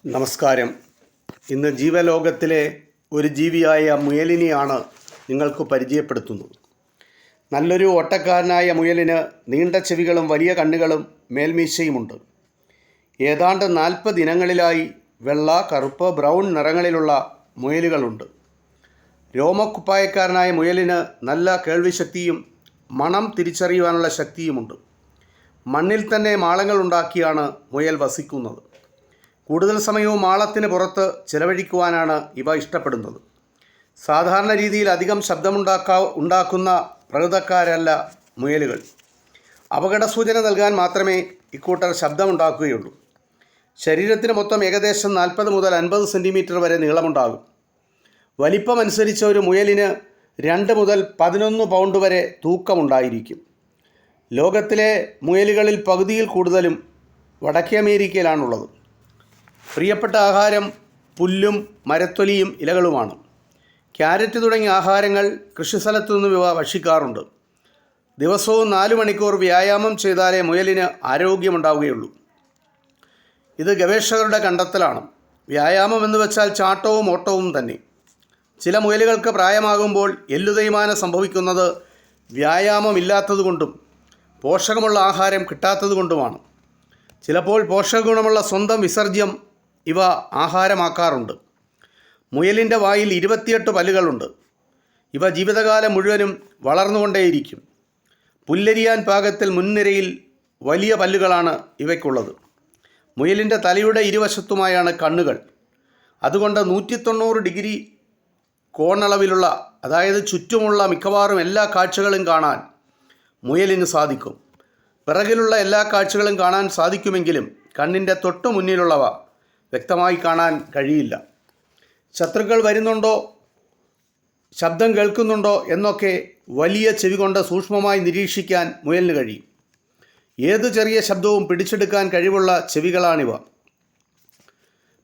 നമസ്കാരം. ഇന്ന് ജീവലോകത്തിലെ ഒരു ജീവിയായ മുയലിനെയാണ് നിങ്ങൾക്ക് പരിചയപ്പെടുത്തുന്നത്. നല്ലൊരു ഓട്ടക്കാരനായ മുയലിന് നീണ്ട ചെവികളും വലിയ കണ്ണുകളും മേൽമീശയുമുണ്ട്. ഏതാണ്ട് 40 ഇനങ്ങളിലായി വെള്ള, കറുപ്പ്, ബ്രൗൺ നിറങ്ങളിലുള്ള മുയലുകളുണ്ട്. രോമക്കുപ്പായക്കാരനായ മുയലിന് നല്ല കേൾവിശക്തിയും മണം തിരിച്ചറിയുവാനുള്ള ശക്തിയുമുണ്ട്. മണ്ണിൽ തന്നെ മാളങ്ങൾ ഉണ്ടാക്കിയാണ് മുയൽ വസിക്കുന്നത്. കൂടുതൽ സമയവും മാളത്തിന് പുറത്ത് ചിലവഴിക്കുവാനാണ് ഇവ ഇഷ്ടപ്പെടുന്നത്. സാധാരണ രീതിയിൽ അധികം ഉണ്ടാക്കുന്ന പ്രകൃതക്കാരല്ല മുയലുകൾ. അപകട സൂചന നൽകാൻ മാത്രമേ ഇക്കൂട്ടർ ശബ്ദമുണ്ടാക്കുകയുള്ളൂ. ശരീരത്തിന് മൊത്തം ഏകദേശം 40 മുതൽ 50 സെൻറ്റിമീറ്റർ വരെ നീളമുണ്ടാകും. വലിപ്പമനുസരിച്ച് ഒരു മുയലിന് 2 മുതൽ 11 പൗണ്ട് വരെ തൂക്കമുണ്ടായിരിക്കും. ലോകത്തിലെ മുയലുകളിൽ പകുതിയിൽ കൂടുതലും വടക്കേ അമേരിക്കയിലാണുള്ളത്. പ്രിയപ്പെട്ട ആഹാരം പുല്ലും മരത്തൊലിയും ഇലകളുമാണ്. ക്യാരറ്റ് തുടങ്ങിയ ആഹാരങ്ങൾ കൃഷിസ്ഥലത്തു നിന്നും ഇവ ഭക്ഷിക്കാറുണ്ട്. ദിവസവും 4 മണിക്കൂർ വ്യായാമം ചെയ്താലേ മുയലിന് ആരോഗ്യമുണ്ടാവുകയുള്ളൂ. ഇത് ഗവേഷകരുടെ കണ്ടെത്തലാണ്. വ്യായാമം എന്ന് വെച്ചാൽ ചാട്ടവും ഓട്ടവും തന്നെ. ചില മുയലുകൾക്ക് പ്രായമാകുമ്പോൾ എല്ലുതേയ്മാനം സംഭവിക്കുന്നത് വ്യായാമമില്ലാത്തതുകൊണ്ടും പോഷകമുള്ള ആഹാരം കിട്ടാത്തതുകൊണ്ടുമാണ്. ചിലപ്പോൾ പോഷകഗുണമുള്ള സ്വന്തം വിസർജ്യം ഇവ ആഹാരമാക്കാറുണ്ട്. മുയലിൻ്റെ വായിൽ 28 പല്ലുകളുണ്ട്. ഇവ ജീവിതകാലം മുഴുവനും വളർന്നുകൊണ്ടേയിരിക്കും. പുല്ലരിയാൻ പാകത്തിൽ മുൻനിരയിൽ വലിയ പല്ലുകളാണ് ഇവയ്ക്കുള്ളത്. മുയലിൻ്റെ തലയുടെ ഇരുവശത്തുമായാണ് കണ്ണുകൾ. അതുകൊണ്ട് 190 ഡിഗ്രി കോണളവിലുള്ള, അതായത് ചുറ്റുമുള്ള മിക്കവാറും എല്ലാ കാഴ്ചകളും കാണാൻ മുയലിന് സാധിക്കും. പിറകിലുള്ള എല്ലാ കാഴ്ചകളും കാണാൻ സാധിക്കുമെങ്കിലും കണ്ണിൻ്റെ തൊട്ടു മുന്നിലുള്ളവ വ്യക്തമായി കാണാൻ കഴിയില്ല. ശത്രുക്കൾ വരുന്നുണ്ടോ, ശബ്ദം കേൾക്കുന്നുണ്ടോ എന്നൊക്കെ വലിയ ചെവി കൊണ്ട് സൂക്ഷ്മമായി നിരീക്ഷിക്കാൻ മുയലിന് കഴിയും. ഏത് ചെറിയ ശബ്ദവും പിടിച്ചെടുക്കാൻ കഴിവുള്ള ചെവികളാണിവ.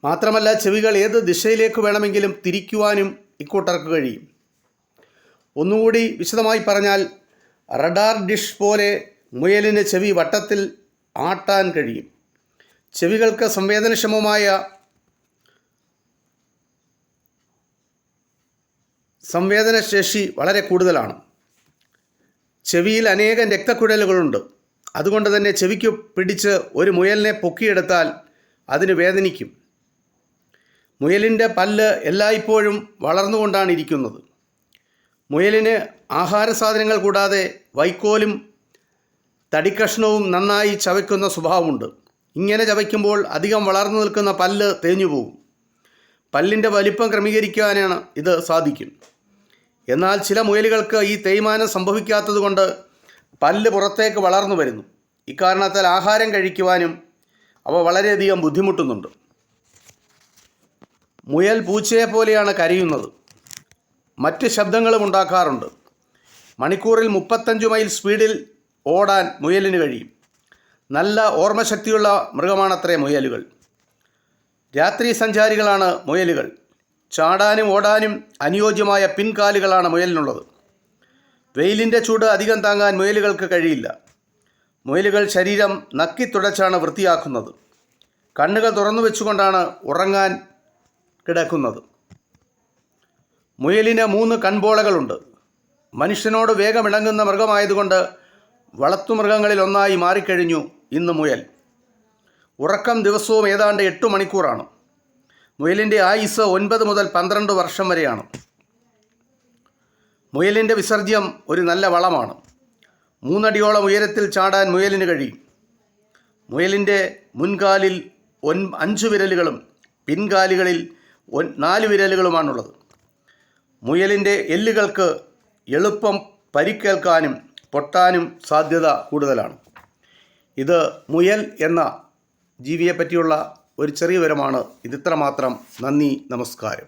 മാത്രമല്ല, ചെവികൾ ഏത് ദിശയിലേക്ക് വേണമെങ്കിലും തിരിക്കുവാനും ഇക്കൂട്ടർക്ക് കഴിയും. ഒന്നുകൂടി വിശദമായി പറഞ്ഞാൽ, റഡാർ ഡിഷ് പോലെ മുയലിന് ചെവി വട്ടത്തിൽ ആട്ടാൻ കഴിയും. ചെവികൾക്ക് സംവേദനശേഷി വളരെ കൂടുതലാണ്. ചെവിയിൽ അനേകം രക്തക്കുഴലുകളുണ്ട്. അതുകൊണ്ട് തന്നെ ചെവിക്ക് പിടിച്ച് ഒരു മുയലിനെ പൊക്കിയെടുത്താൽ അതിന് വേദനിക്കും. മുയലിൻ്റെ പല്ല് എല്ലായ്പ്പോഴും വളർന്നുകൊണ്ടാണ് ഇരിക്കുന്നത്. മുയലിന് ആഹാര സാധനങ്ങൾ കൂടാതെ വൈക്കോലും തടിക്കഷ്ണവും നന്നായി ചവയ്ക്കുന്ന സ്വഭാവമുണ്ട്. ഇങ്ങനെ ചവയ്ക്കുമ്പോൾ അധികം വളർന്നു നിൽക്കുന്ന പല്ല് തേഞ്ഞു പോകും. പല്ലിൻ്റെ വലിപ്പം ക്രമീകരിക്കാനാണ് ഇത് സാധിക്കും. എന്നാൽ ചില മുയലുകൾക്ക് ഈ തേയ്മാനം സംഭവിക്കാത്തതുകൊണ്ട് പല്ല് പുറത്തേക്ക് വളർന്നു വരുന്നു. ഇക്കാരണത്താൽ ആഹാരം കഴിക്കുവാനും അവ വളരെയധികം ബുദ്ധിമുട്ടുന്നുണ്ട്. മുയൽ പൂച്ചയെപ്പോലെയാണ് കരയുന്നത്. മറ്റ് ശബ്ദങ്ങളും ഉണ്ടാക്കാറുണ്ട്. മണിക്കൂറിൽ 35 മൈൽ സ്പീഡിൽ ഓടാൻ മുയലിന് കഴിയും. നല്ല ഓർമ്മശക്തിയുള്ള മൃഗമാണത്രേ മുയലുകൾ. രാത്രി സഞ്ചാരികളാണ് മുയലുകൾ. ചാടാനും ഓടാനും അനുയോജ്യമായ പിൻകാലുകളാണ് മുയലിനുള്ളത്. വെയിലിൻ്റെ ചൂട് അധികം താങ്ങാൻ മുയലുകൾക്ക് കഴിയില്ല. മുയലുകൾ ശരീരം നക്കിത്തുടച്ചാണ് വൃത്തിയാക്കുന്നത്. കണ്ണുകൾ തുറന്നു വെച്ചുകൊണ്ടാണ് ഉറങ്ങാൻ കിടക്കുന്നത്. മുയലിന് 3 കൺപോളകളുണ്ട്. മനുഷ്യനോട് വേഗമിണങ്ങുന്ന മൃഗമായതുകൊണ്ട് വളർത്തുമൃഗങ്ങളിൽ ഒന്നായി മാറിക്കഴിഞ്ഞു ഇന്ന് മുയൽ. ഉറക്കം ദിവസവും ഏതാണ്ട് 8 മണിക്കൂറാണ്. മുയലിൻ്റെ ആയുസ് 9 മുതൽ 12 വർഷം വരെയാണ്. മുയലിൻ്റെ വിസർജ്യം ഒരു നല്ല വളമാണ്. 3 അടിയോളം ഉയരത്തിൽ ചാടാൻ മുയലിന് കഴിയും. മുയലിൻ്റെ മുൻകാലിൽ 5 വിരലുകളും പിൻകാലുകളിൽ 4 വിരലുകളുമാണുള്ളത്. മുയലിൻ്റെ എല്ലുകൾക്ക് എളുപ്പം പരിക്കേൽക്കാനും പൊട്ടാനും സാധ്യത കൂടുതലാണ്. ഇത് മുയൽ എന്ന ജീവിയെപ്പറ്റിയുള്ള ഒരു ചെറിയ വിവരമാണ്. ഇതിത്രമാത്രം. നന്ദി, നമസ്കാരം.